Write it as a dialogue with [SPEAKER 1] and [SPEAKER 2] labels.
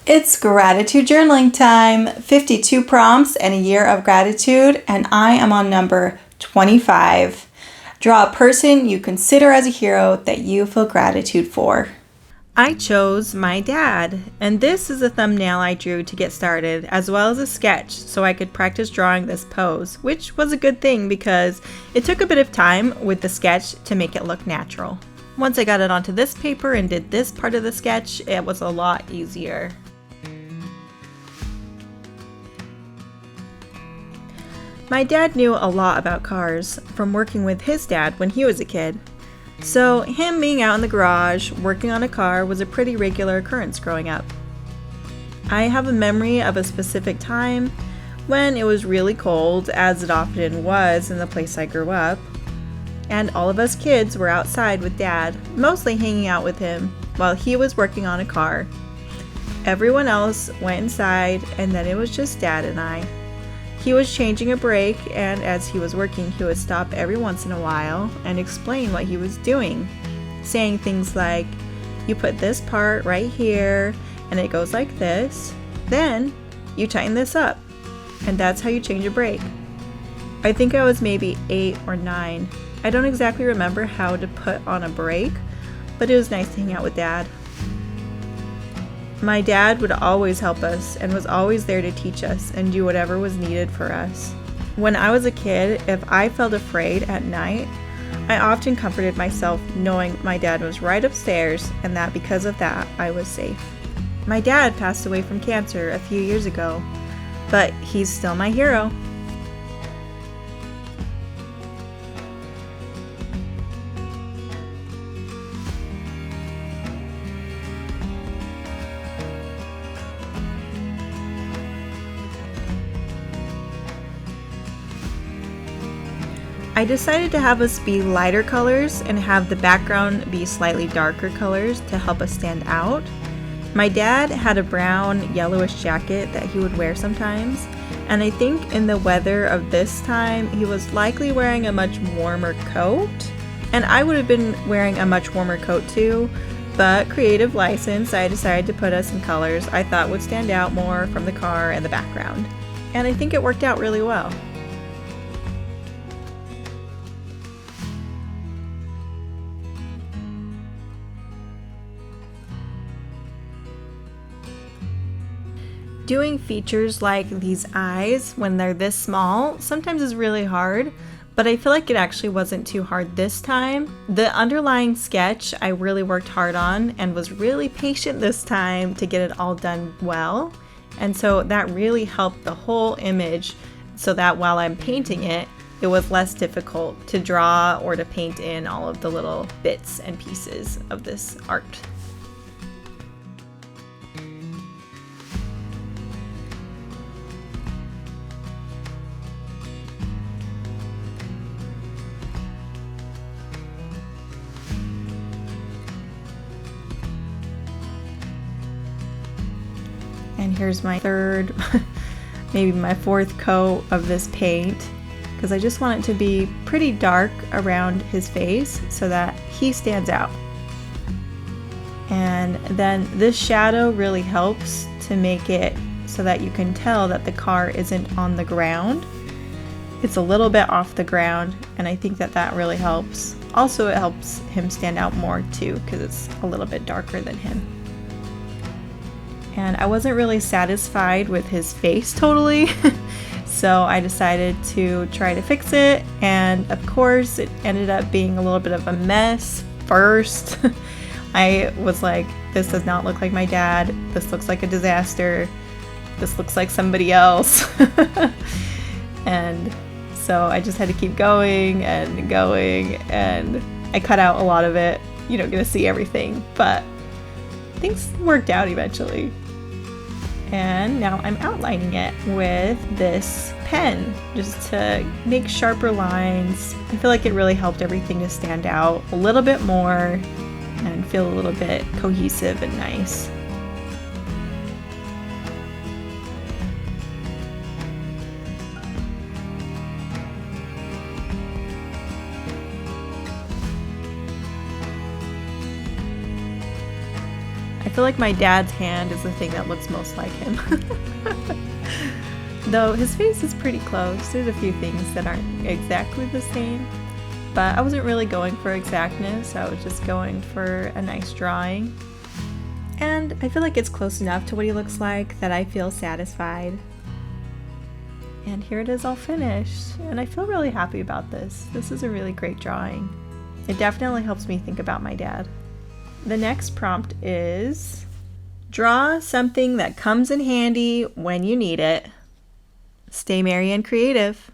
[SPEAKER 1] It's gratitude journaling time, 52 prompts and a year of gratitude, and I am on number 25. Draw a person you consider as a hero that you feel gratitude for. I chose my dad, and this is a thumbnail I drew to get started, as well as a sketch so I could practice drawing this pose, which was a good thing because it took a bit of time with the sketch to make it look natural. Once I got it onto this paper and did this part of the sketch, it was a lot easier. My dad knew a lot about cars from working with his dad when he was a kid. So him being out in the garage working on a car was a pretty regular occurrence growing up. I have a memory of a specific time when it was really cold, as it often was in the place I grew up, and all of us kids were outside with Dad, mostly hanging out with him while he was working on a car. Everyone else went inside, and then it was just Dad and I. He was changing a brake, and as he was working, he would stop every once in a while and explain what he was doing, saying things like, "You put this part right here, and it goes like this. Then you tighten this up, and that's how you change a brake." I think I was maybe 8 or 9. I don't exactly remember how to put on a brake, but it was nice to hang out with Dad. My dad would always help us and was always there to teach us and do whatever was needed for us. When I was a kid, if I felt afraid at night, I often comforted myself knowing my dad was right upstairs and that because of that, I was safe. My dad passed away from cancer a few years ago, but he's still my hero. I decided to have us be lighter colors and have the background be slightly darker colors to help us stand out. My dad had a brown yellowish jacket that he would wear sometimes, and I think in the weather of this time he was likely wearing a much warmer coat, and I would have been wearing a much warmer coat too, but creative license, I decided to put us in colors I thought would stand out more from the car and the background, and I think it worked out really well. Doing features like these eyes when they're this small sometimes is really hard, but I feel like it actually wasn't too hard this time. The underlying sketch I really worked hard on and was really patient this time to get it all done well, and so that really helped the whole image so that while I'm painting it, it was less difficult to draw or to paint in all of the little bits and pieces of this art. And here's my third, maybe my fourth coat of this paint, because I just want it to be pretty dark around his face so that he stands out. And then this shadow really helps to make it so that you can tell that the car isn't on the ground. It's a little bit off the ground, and I think that that really helps. Also, it helps him stand out more too, because it's a little bit darker than him. And I wasn't really satisfied with his face totally, so I decided to try to fix it, and of course it ended up being a little bit of a mess first. I was like, this does not look like my dad, this looks like a disaster, this looks like somebody else. And so I just had to keep going, and I cut out a lot of it. You don't get to see everything, but things worked out eventually. And now I'm outlining it with this pen just to make sharper lines. I feel like it really helped everything to stand out a little bit more and feel a little bit cohesive and nice. I feel like my dad's hand is the thing that looks most like him. Though his face is pretty close. There's a few things that aren't exactly the same. But I wasn't really going for exactness. I was just going for a nice drawing. And I feel like it's close enough to what he looks like that I feel satisfied. And here it is all finished. And I feel really happy about this. This is a really great drawing. It definitely helps me think about my dad. The next prompt is, draw something that comes in handy when you need it. Stay merry and creative.